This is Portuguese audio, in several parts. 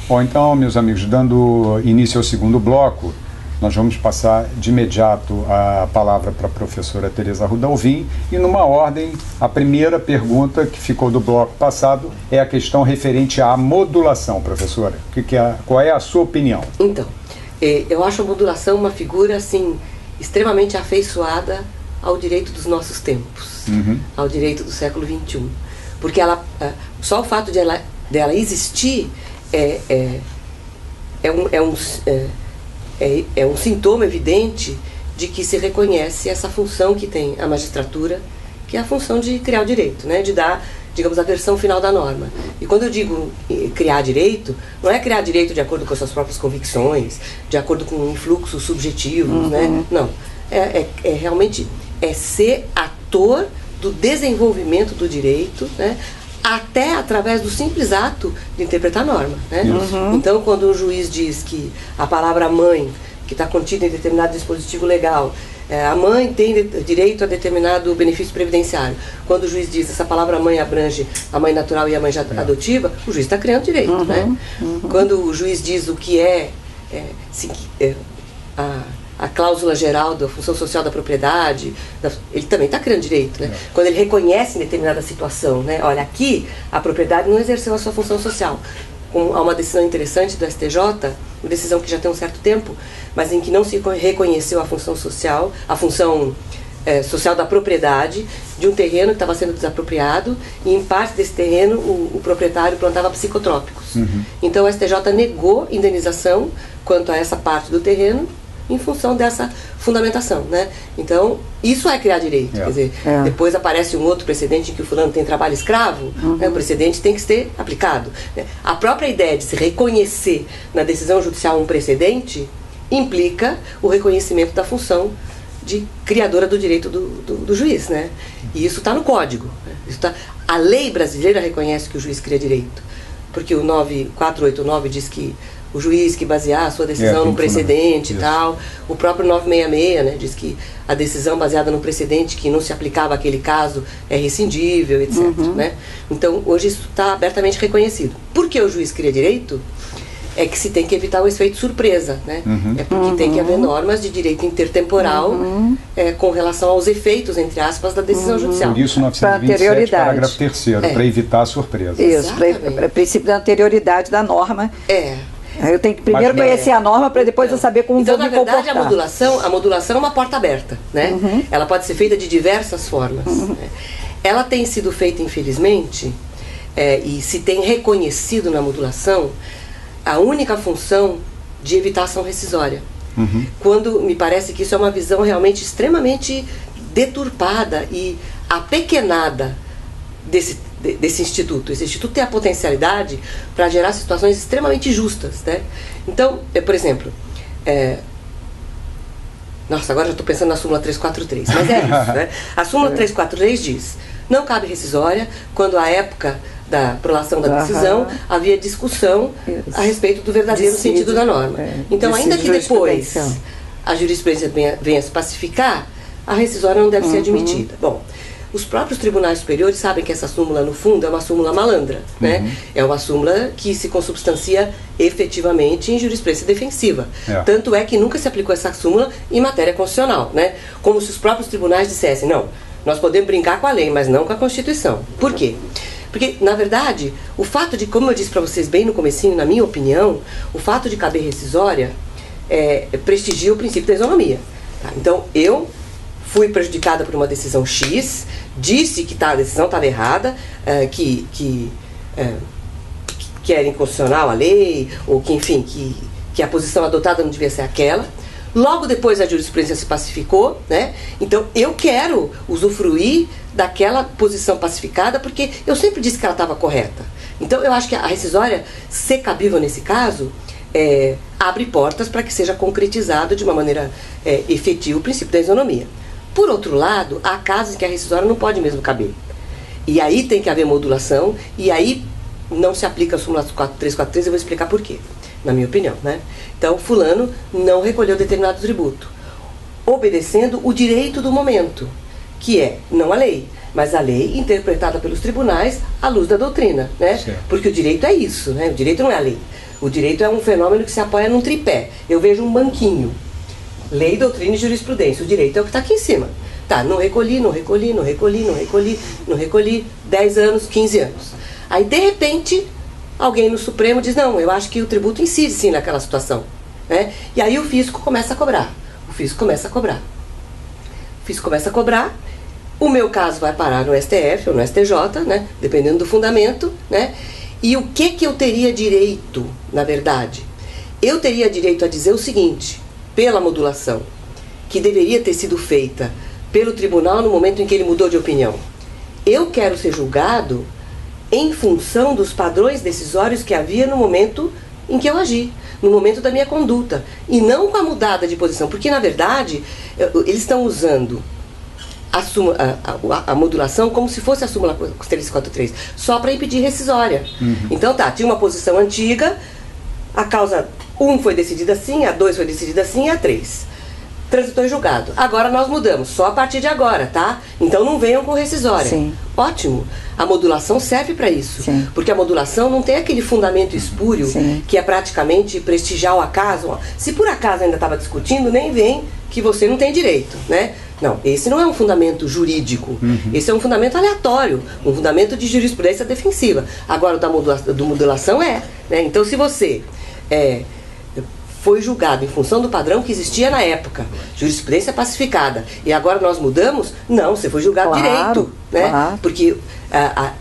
Bom, então, meus amigos, dando início ao segundo bloco, nós vamos passar de imediato a palavra para a professora Tereza Rudalvin e, numa ordem, a primeira pergunta que ficou do bloco passado é a questão referente à modulação, professora. Qual é a sua opinião? Então, eu acho a modulação uma figura, assim, extremamente afeiçoada ao direito dos nossos tempos, ao direito do século XXI. Porque só o fato dela existir é um sintoma evidente de que se reconhece essa função que tem a magistratura, que é a função de criar o direito, né? De dar, digamos, a versão final da norma. E quando eu digo criar direito, não é criar direito de acordo com as suas próprias convicções, de acordo com influxos subjetivos, né? Não. Realmente ser ator do desenvolvimento do direito, né? Até através do simples ato de interpretar a norma, né? Então, quando um juiz diz que a palavra mãe, que está contida em determinado dispositivo legal, a mãe tem direito a determinado benefício previdenciário. Quando o juiz diz essa palavra mãe abrange a mãe natural e a mãe adotiva, o juiz está criando direito, né? Quando o juiz diz o que a cláusula geral da função social da propriedade, ele também está criando direito, né? Quando ele reconhece em determinada situação, né? Olha, aqui a propriedade não exerceu a sua função social. Há uma decisão interessante do STJ, uma decisão que já tem um certo tempo, mas em que não se reconheceu a função social, social da propriedade de um terreno que estava sendo desapropriado, e em parte desse terreno o proprietário plantava psicotrópicos. Então o STJ negou indenização quanto a essa parte do terreno, em função dessa fundamentação, né? Então, isso é criar direito. Quer dizer, depois aparece um outro precedente em que o fulano tem trabalho escravo, né? O precedente tem que ser aplicado, né? A própria ideia de se reconhecer na decisão judicial um precedente implica o reconhecimento da função de criadora do direito do juiz, né? E isso está no Código, né? A lei brasileira reconhece que o juiz cria direito, porque o 9489 diz que o juiz que basear a sua decisão num precedente e tal. O próprio 966, né, diz que a decisão baseada num precedente que não se aplicava àquele caso é rescindível, etc. Né? Então, hoje isso está abertamente reconhecido. Por que o juiz cria direito? É que se tem que evitar o efeito surpresa, né? É porque tem que haver normas de direito intertemporal com relação aos efeitos, entre aspas, da decisão judicial. Por isso, 927, parágrafo 3º, para evitar a surpresa. Isso, para princípio da anterioridade da norma. Eu tenho que primeiro conhecer a norma para depois eu saber como vou me comportar. Então, na verdade, a modulação é uma porta aberta, né? Ela pode ser feita de diversas formas. Né? Ela tem sido feita, infelizmente, e se tem reconhecido na modulação a única função de evitar ação rescisória. Quando me parece que isso é uma visão realmente extremamente deturpada e apequenada desse instituto. Esse instituto tem a potencialidade para gerar situações extremamente justas, né? Então, por exemplo, nossa, agora já estou pensando na súmula 343, mas é isso, né? A súmula 343 diz: não cabe rescisória quando à época da prolação da decisão havia discussão a respeito do verdadeiro sentido da norma. Então, ainda que depois a jurisprudência venha se pacificar, a rescisória não deve ser admitida. Bom, os próprios tribunais superiores sabem que essa súmula, no fundo, é uma súmula malandra, né? É uma súmula que se consubstancia efetivamente em jurisprudência defensiva. Tanto é que nunca se aplicou essa súmula em matéria constitucional, né? Como se os próprios tribunais dissessem: não, nós podemos brincar com a lei, mas não com a Constituição. Por quê? Porque, na verdade, o fato de, como eu disse para vocês bem no comecinho, na minha opinião, o fato de caber rescisória prestigia o princípio da isonomia. Tá? Então, eu fui prejudicada por uma decisão X, disse que a decisão estava errada, que era inconstitucional a lei, ou que, enfim, que a posição adotada não devia ser aquela. Logo depois a jurisprudência se pacificou, né? Então eu quero usufruir daquela posição pacificada, porque eu sempre disse que ela estava correta. Então eu acho que a rescisória, ser cabível nesse caso, abre portas para que seja concretizado de uma maneira efetiva o princípio da isonomia. Por outro lado, há casos em que a rescisória não pode mesmo caber. E aí tem que haver modulação, e aí não se aplica a súmula 343, eu vou explicar por quê, na minha opinião, né? Então, fulano não recolheu determinado tributo, obedecendo o direito do momento, que é, não a lei, mas a lei interpretada pelos tribunais à luz da doutrina, né? Certo. Porque o direito é isso, né? O direito não é a lei. O direito é um fenômeno que se apoia num tripé. Eu vejo um banquinho. Lei, doutrina e jurisprudência. O direito é o que está aqui em cima. Tá, não recolhi, não recolhi, não recolhi, não recolhi, não recolhi, 10 anos, 15 anos. Aí, de repente, alguém no Supremo diz, não, eu acho que o tributo incide sim naquela situação. Né? E aí o fisco começa a cobrar. O fisco começa a cobrar. O fisco começa a cobrar. O meu caso vai parar no STF ou no STJ, né? Dependendo do fundamento, né? E o que eu teria direito, na verdade? Eu teria direito a dizer o seguinte, pela modulação, que deveria ter sido feita pelo tribunal no momento em que ele mudou de opinião. Eu quero ser julgado em função dos padrões decisórios que havia no momento em que eu agi, no momento da minha conduta, e não com a mudada de posição, porque, na verdade, eles estão usando a modulação como se fosse a súmula 343, só para impedir rescisória. Então tá, tinha uma posição antiga, a causa 1 foi decidida assim, a 2 foi decidida assim e a 3 transitou em julgado. Agora nós mudamos, só a partir de agora, tá? Então não venham com rescisória. Sim. Ótimo. A modulação serve para isso. Sim. Porque a modulação não tem aquele fundamento espúrio, Sim, que é praticamente prestigiar o acaso. Se por acaso ainda estava discutindo, nem vem que você não tem direito, né? Não, esse não é um fundamento jurídico. Esse é um fundamento aleatório, um fundamento de jurisprudência defensiva. Agora, o da modulação é, né? Então, se você foi julgado em função do padrão que existia na época, jurisprudência pacificada, e agora nós mudamos, não, você foi julgado direito, né? Claro. Porque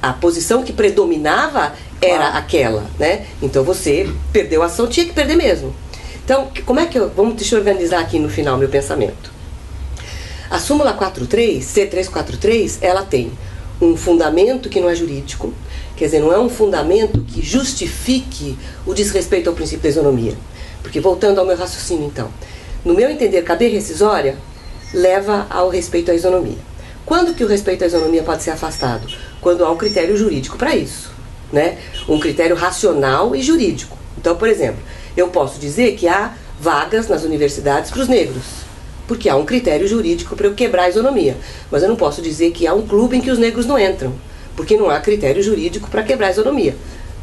a posição que predominava era aquela, né? Então você perdeu a ação, tinha que perder mesmo. Então, como é que deixa eu organizar aqui no final meu pensamento. A súmula 43, C343, ela tem um fundamento que não é jurídico, quer dizer, não é um fundamento que justifique o desrespeito ao princípio da isonomia. Porque, voltando ao meu raciocínio, então, no meu entender, caber rescisória leva ao respeito à isonomia. Quando que o respeito à isonomia pode ser afastado? Quando há um critério jurídico para isso, né? Um critério racional e jurídico. Então, por exemplo, eu posso dizer que há vagas nas universidades para os negros, porque há um critério jurídico para eu quebrar a isonomia. Mas eu não posso dizer que há um clube em que os negros não entram, porque não há critério jurídico para quebrar a isonomia.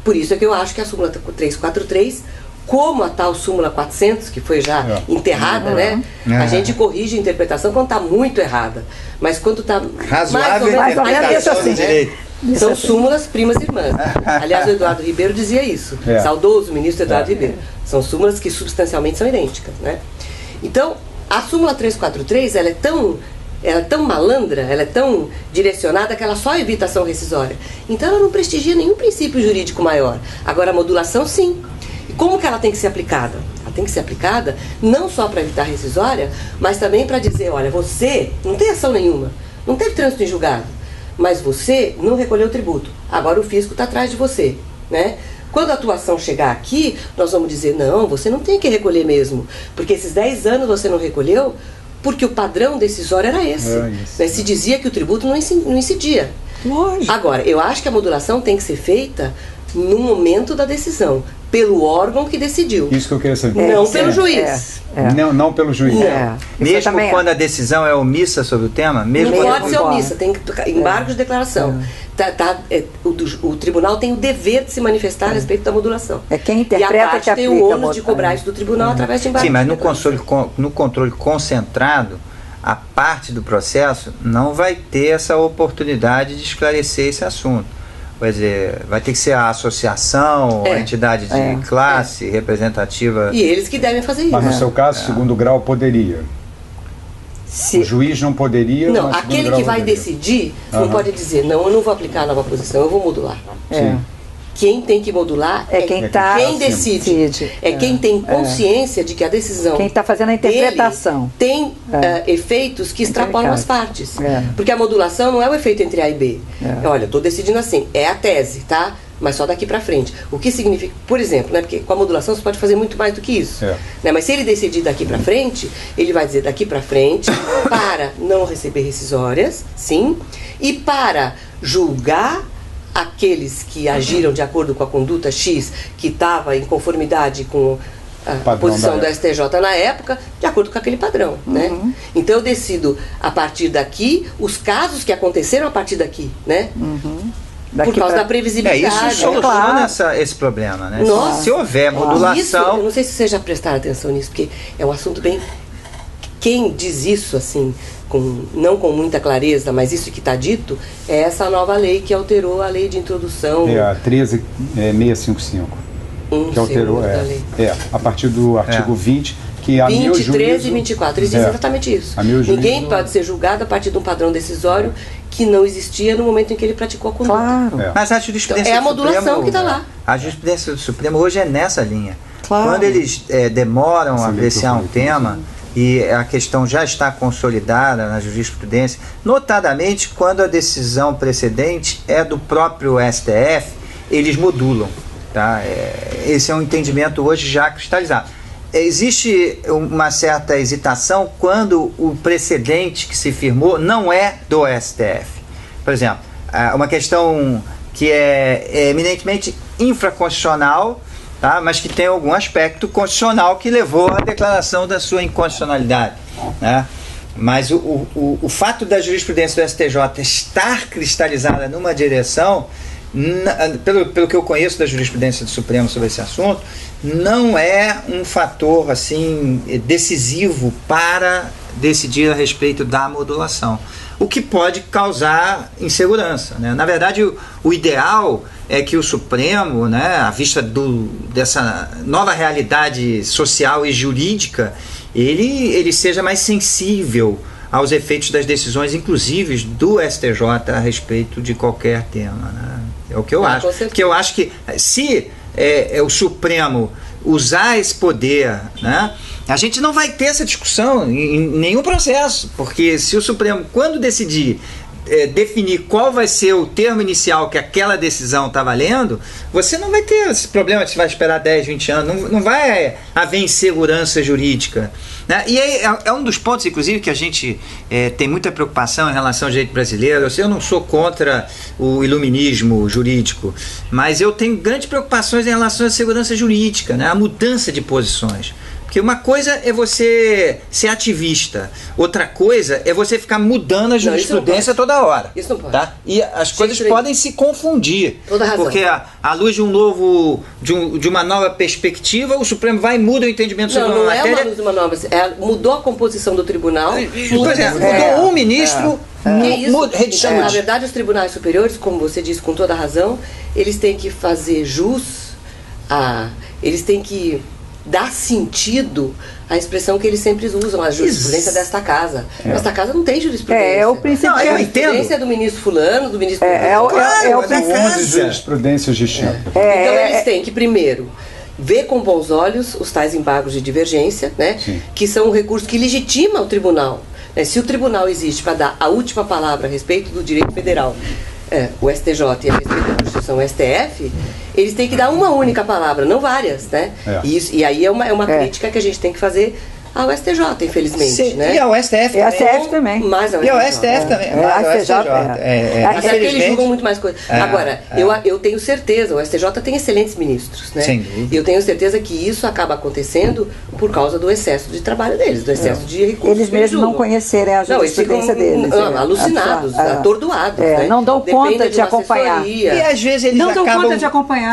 Por isso é que eu acho que a súmula 343, como a tal súmula 400, que foi já enterrada, né? A gente corrige a interpretação quando está muito errada. Mas quando está razoável, mais ou menos assim, né? São súmulas primas irmãs. Aliás, o Eduardo Ribeiro dizia isso. Saudoso ministro Eduardo Ribeiro. São súmulas que substancialmente são idênticas, né? Então, a súmula 343, ela é tão malandra, ela é tão direcionada que ela só evita ação rescisória. Então ela não prestigia nenhum princípio jurídico maior. Agora a modulação, sim. E como que ela tem que ser aplicada? Ela tem que ser aplicada não só para evitar rescisória, mas também para dizer, olha, você não tem ação nenhuma, não teve trânsito em julgado, mas você não recolheu o tributo. Agora o fisco está atrás de você, né? Quando a atuação chegar aqui, nós vamos dizer, não, você não tem que recolher mesmo, porque esses 10 anos você não recolheu, porque o padrão decisório era esse. Né? Se dizia que o tributo não incidia. Lógico. Agora, eu acho que a modulação tem que ser feita no momento da decisão, pelo órgão que decidiu. Isso que eu queria saber. Não pelo juiz. Não pelo juiz. Mesmo quando a decisão é omissa sobre o tema? Mesmo não pode ser omissa, tem embargo de declaração. O tribunal tem o dever de se manifestar a respeito da modulação. É quem interpreta e a parte que tem o ônus de cobrar isso do tribunal através de embargo. Sim, mas no controle concentrado, a parte do processo não vai ter essa oportunidade de esclarecer esse assunto. Quer dizer, vai ter que ser a associação, a entidade de classe representativa. E eles que devem fazer isso. Mas no seu caso, segundo grau, poderia. O juiz não poderia. Não, aquele que vai decidir não pode dizer, não, eu não vou aplicar a nova posição, eu vou modular. Quem tem que modular é quem decide. É quem tem consciência de que a decisão. Quem está fazendo a interpretação. Tem efeitos que extrapolam as partes. Porque a modulação não é o efeito entre A e B. Olha, eu estou decidindo assim, é a tese, tá? Mas só daqui para frente. O que significa, por exemplo, né, porque com a modulação você pode fazer muito mais do que isso. Né, mas se ele decidir daqui para frente, ele vai dizer daqui para frente, para não receber rescisórias, sim, e para julgar aqueles que agiram de acordo com a conduta X, que estava em conformidade com a posição do STJ na época, de acordo com aquele padrão, né? Então eu decido a partir daqui os casos que aconteceram a partir daqui, né? Por causa da previsibilidade. Isso soluciona esse problema, né? Nossa. Se houver modulação... Isso, eu não sei se vocês já prestaram atenção nisso, porque é um assunto bem... Quem diz isso, assim, não com muita clareza, mas isso que está dito, é essa nova lei que alterou a lei de introdução... É a 13655, que alterou, a partir do artigo 20... Que a 20, 13 e 24, eles dizem exatamente isso. Ninguém pode ser julgado a partir de um padrão decisório que não existia no momento em que ele praticou a conduta. Claro. Mas a jurisprudência é a modulação Supremo, que está lá. A jurisprudência do Supremo hoje é nessa linha. Claro. Quando eles demoram a apreciar um tema e a questão já está consolidada na jurisprudência, notadamente quando a decisão precedente é do próprio STF, eles modulam. Tá? Esse é um entendimento hoje já cristalizado. Existe uma certa hesitação quando o precedente que se firmou não é do STF. Por exemplo, uma questão que é eminentemente infraconstitucional, tá? Mas que tem algum aspecto constitucional que levou à declaração da sua inconstitucionalidade, né? Mas o fato da jurisprudência do STJ estar cristalizada numa direção, pelo que eu conheço da jurisprudência do Supremo sobre esse assunto, não é um fator assim decisivo para decidir a respeito da modulação, o que pode causar insegurança, né? Na verdade, o ideal é que o Supremo, né, à vista dessa nova realidade social e jurídica, ele seja mais sensível aos efeitos das decisões, inclusive do STJ, a respeito de qualquer tema, né? É o que eu acho. Porque eu acho que se o Supremo usar esse poder, né, a gente não vai ter essa discussão em nenhum processo, porque se o Supremo, quando decidir definir qual vai ser o termo inicial que aquela decisão está valendo, você não vai ter esse problema de se vai esperar 10, 20 anos, não vai haver insegurança jurídica, né? E é um dos pontos, inclusive, que a gente tem muita preocupação em relação ao direito brasileiro. Eu não sou contra o iluminismo jurídico, mas eu tenho grandes preocupações em relação à segurança jurídica, né? A mudança de posições. Porque uma coisa é você ser ativista, outra coisa é você ficar mudando a jurisprudência toda hora. Isso não pode. Tá? E as coisas podem se confundir. Toda razão. Porque à luz de uma nova perspectiva, o Supremo vai e muda o entendimento sobre uma matéria. Não é uma luz de uma nova. Mudou a composição do tribunal. Mudou um ministro. Então, na verdade, os tribunais superiores, como você disse com toda razão, eles têm que fazer eles têm que dar sentido à expressão que eles sempre usam, a jurisprudência desta casa. Esta casa não tem jurisprudência. É o princípio. A jurisprudência do ministro fulano, do ministro... É o princípio. 11 jurisprudências distintas. Então eles têm que, primeiro, ver com bons olhos os tais embargos de divergência, né? Que são um recurso que legitima o tribunal. Se o tribunal existe para dar a última palavra a respeito do direito federal, o STJ e a respeito da Constituição, o STF, eles têm que dar uma única palavra, não várias, né? E aí é uma crítica que a gente tem que fazer ao STJ, infelizmente. Sim, né? E ao STF também. Mas ao STF também. E ao STF também. Mas é que eles julgam muito mais coisas. Agora, eu tenho certeza, o STJ tem excelentes ministros, né? Sem dúvida. Eu tenho certeza que isso acaba acontecendo por causa do excesso de trabalho deles, do excesso de recursos. Eles mesmos não conhecerem a jurisprudência deles. Alucinados, atordoados. Né? Não dão conta de acompanhar. E às vezes eles acabam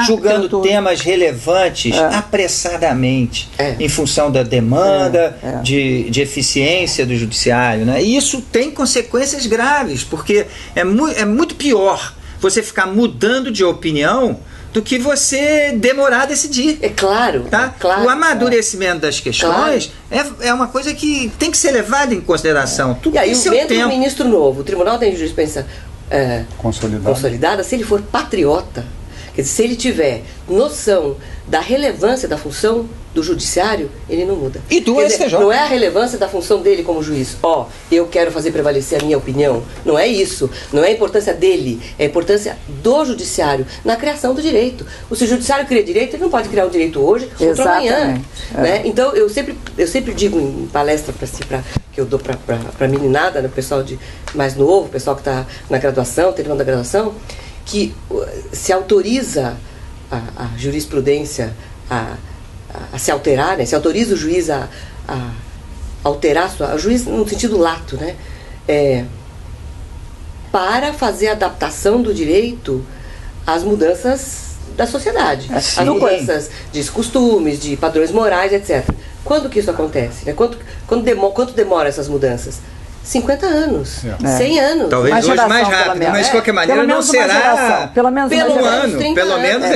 julgando temas relevantes apressadamente, em função da demanda, de eficiência do judiciário, né? E isso tem consequências graves, porque é muito pior você ficar mudando de opinião do que você demorar a decidir. É claro. Tá? Claro. O amadurecimento das questões é uma coisa que tem que ser levada em consideração. Tudo tem seu tempo. E aí, o ministro novo, o Tribunal tem jurisprudência consolidada, se ele for patriota, quer dizer, se ele tiver noção da relevância da função do judiciário, ele não muda. E do STJ. Não é a relevância da função dele como juiz. Eu quero fazer prevalecer a minha opinião. Não é isso. Não é a importância dele. É a importância do judiciário na criação do direito. Se o judiciário cria direito, ele não pode criar o direito hoje ou amanhã. Né? Então, eu sempre digo em palestra que eu dou para meninada, né, pessoal mais novo, pessoal que está na graduação, terminando a graduação, que se autoriza a jurisprudência a se alterar, né? Se autoriza o juiz a alterar o juiz no sentido lato, né? Para fazer a adaptação do direito às mudanças da sociedade, as mudanças de costumes, de padrões morais, etc. Quando que isso acontece? Né? Quanto demora essas mudanças? 50 anos, 100 anos. Talvez hoje mais rápido, mas de qualquer maneira não será pelo menos um ano, pelo menos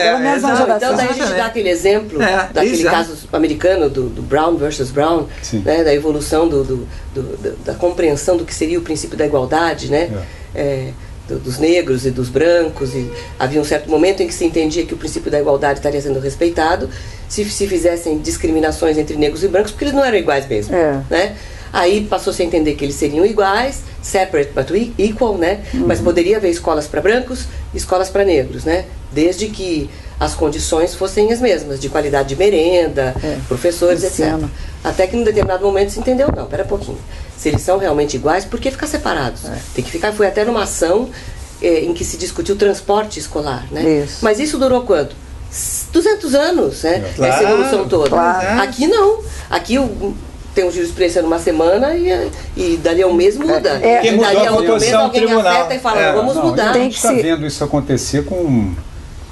Então daí a gente dá aquele exemplo daquele caso americano do Brown versus Brown, né, da evolução da compreensão do que seria o princípio da igualdade, né? Dos negros e dos brancos, e havia um certo momento em que se entendia que o princípio da igualdade estaria sendo respeitado se fizessem discriminações entre negros e brancos, porque eles não eram iguais mesmo, né? Aí passou-se a entender que eles seriam iguais, separate but equal, né? Mas poderia haver escolas para brancos e escolas para negros, né? Desde que as condições fossem as mesmas, de qualidade de merenda, professores, etc. Até que num determinado momento se entendeu, não, pera um pouquinho, se eles são realmente iguais, por que ficar separados? Tem que ficar, foi até numa ação em que se discutiu o transporte escolar, né? Isso. Mas isso durou quanto? 200 anos, né? Essa evolução toda. Aqui não, aqui tem uma jurisprudência numa semana e dali a um mês muda. E dali a outro mês alguém afeta e fala, vamos mudar. A gente está vendo isso acontecer com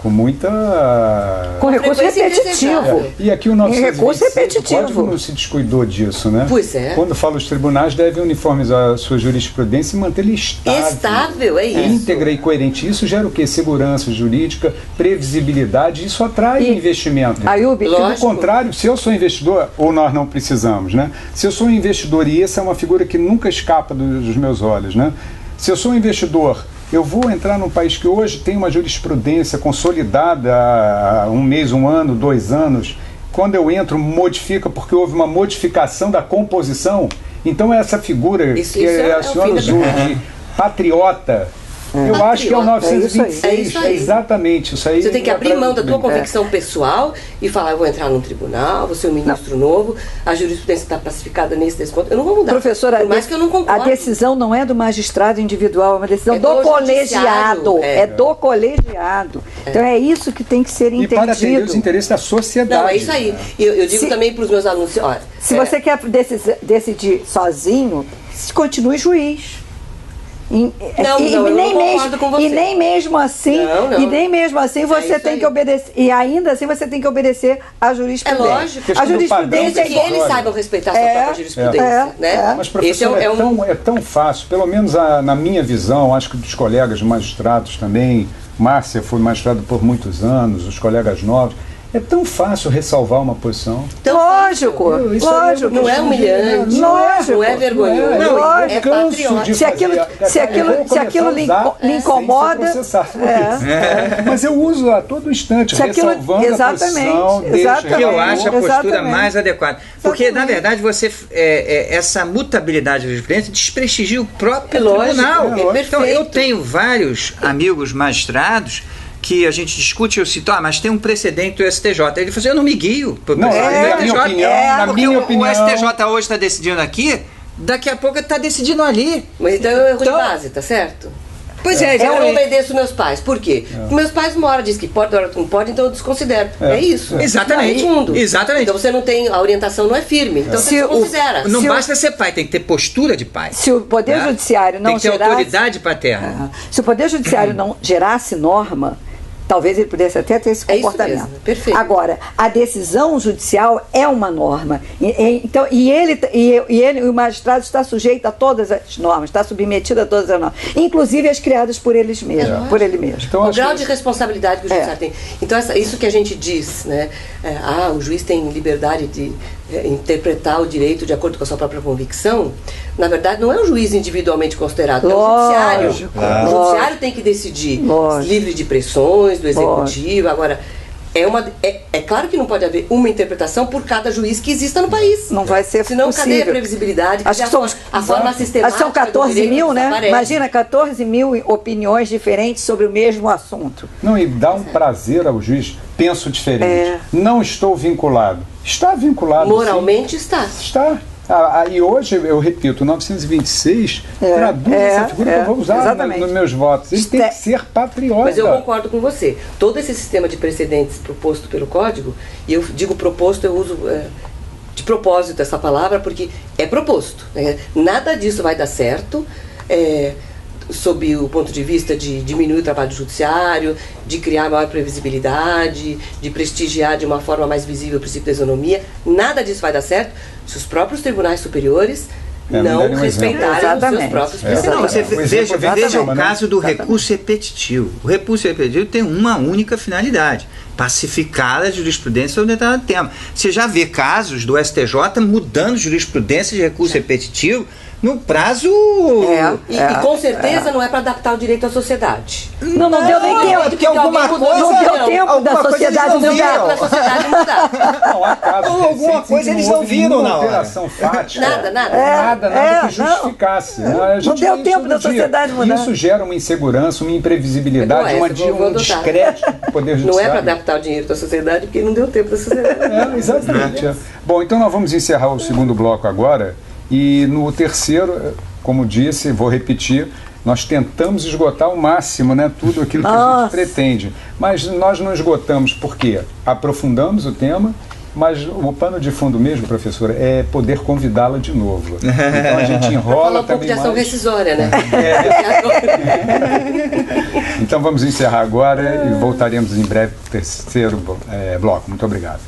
muita... Com recurso repetitivo. E aqui o 926 o Código não se descuidou disso, né? Pois é. Quando fala os tribunais devem uniformizar a sua jurisprudência e mantê-la estável, é isso. Íntegra e coerente. Isso gera o quê? Segurança jurídica, previsibilidade, isso atrai investimento. Pelo contrário, se eu sou investidor, ou nós não precisamos, né? Se eu sou um investidor, e essa é uma figura que nunca escapa dos meus olhos, né? Se eu sou um investidor, eu vou entrar num país que hoje tem uma jurisprudência consolidada há um mês, um ano, 2 anos. Quando eu entro, modifica porque houve uma modificação da composição. Então essa figura que a senhora usou de patriota, eu acho que é o 926. É exatamente isso aí. Você tem que abrir mão da tua convicção pessoal e falar, eu vou entrar num tribunal, vou ser um ministro novo, a jurisprudência está pacificada nesse ponto, eu não vou mudar. Professora, por mais que eu não concorde. A decisão não é do magistrado individual, é uma decisão do colegiado. É do colegiado. Então é isso que tem que ser entendido. E para atender os interesses da sociedade. Não, é isso aí. Eu digo também para os meus alunos, olha... Se você quer decidir sozinho, continue juiz. Eu não concordo com você. E nem mesmo assim, E nem mesmo assim você tem que obedecer. E ainda assim você tem que obedecer à jurisprudência. É lógico. A jurisprudência é que eles saibam respeitar a sua própria jurisprudência. Né? Mas, professor, é tão fácil, pelo menos na minha visão, acho que dos colegas magistrados também, Márcia foi magistrada por muitos anos, os colegas novos. É tão fácil ressalvar uma posição. Lógico. Não é humilhante, não é vergonhoso, é patriota. Se aquilo lhe incomoda... Mas eu uso a todo instante, ressalvando a posição. Que eu acho a postura mais adequada. Porque, na verdade, essa mutabilidade da jurisprudência desprestigia o próprio tribunal. Então, eu tenho vários amigos magistrados que a gente discute, eu cito, mas tem um precedente do STJ. Ele falou assim, eu não me guio. Na minha opinião. O STJ hoje está decidindo aqui, daqui a pouco está decidindo ali. Mas então eu erro de base, tá certo? Pois é. Eu não obedeço meus pais. Por quê? Porque meus pais uma hora dizem que pode, outra hora não pode, então eu desconsidero. É isso. Exatamente. Exatamente. Então você não tem, a orientação não é firme. Então você desconsidera. Não basta ser pai, tem que ter postura de pai. Se o Poder Judiciário não gerasse... Tem que ter autoridade paterna. Se o Poder Judiciário não gerasse norma, talvez ele pudesse até ter esse comportamento. Isso mesmo, perfeito. Agora, a decisão judicial é uma norma. Então, o magistrado está sujeito a todas as normas, está submetido a todas as normas, inclusive as criadas por eles mesmos, por ele mesmo. Então, o grau de responsabilidade que o judiciário tem. Então, isso que a gente diz, né? O juiz tem liberdade de interpretar o direito de acordo com a sua própria convicção. Na verdade, não é o juiz individualmente considerado, é o judiciário. O judiciário tem que decidir, livre de pressões do executivo. Agora, é claro que não pode haver uma interpretação por cada juiz que exista no país. Não vai ser Senão, possível. Cadê a previsibilidade? Acho que a forma sistemática são 14 mil, né? Aparece. Imagina, 14 mil opiniões diferentes sobre o mesmo assunto. Não, e dá um prazer ao juiz. Penso diferente. Não estou vinculado. Está vinculado. Moralmente sim. está. E hoje, eu repito, o 926 traduz essa figura que eu vou usar nos meus votos. Ele tem que ser patriota. Mas eu concordo com você. Todo esse sistema de precedentes proposto pelo Código, e eu digo proposto, eu uso de propósito essa palavra, porque é proposto. Nada disso vai dar certo. sob o ponto de vista de diminuir o trabalho judiciário, de criar maior previsibilidade, de prestigiar de uma forma mais visível o princípio da isonomia. Nada disso vai dar certo se os próprios tribunais superiores não respeitarem os seus próprios precedentes. Não, você veja o caso do recurso repetitivo. O recurso repetitivo tem uma única finalidade: pacificar a jurisprudência sobre um determinado tema. Você já vê casos do STJ mudando jurisprudência de recurso repetitivo no prazo... E com certeza não é para adaptar o direito à sociedade. Não deu nem tempo. Porque alguma coisa... Não deu tempo da sociedade mudar. Não, há casos alguma coisa eles não viram na hora. Alteração fática. Nada. Nada que justificasse. Não deu tempo da sociedade mudar. Isso gera uma insegurança, uma imprevisibilidade, um descrédito do Poder Judiciário. Não é para adaptar o direito à sociedade, porque não deu tempo da sociedade. Exatamente. Bom, então nós vamos encerrar o segundo bloco agora. E no terceiro, como disse, vou repetir, nós tentamos esgotar ao máximo, né, tudo aquilo que a gente pretende. Mas nós não esgotamos porque aprofundamos o tema, mas o pano de fundo mesmo, professora, é poder convidá-la de novo. Então a gente enrola falar um pouco de ação rescisória, né? Então vamos encerrar agora e voltaremos em breve para o terceiro bloco. Muito obrigado.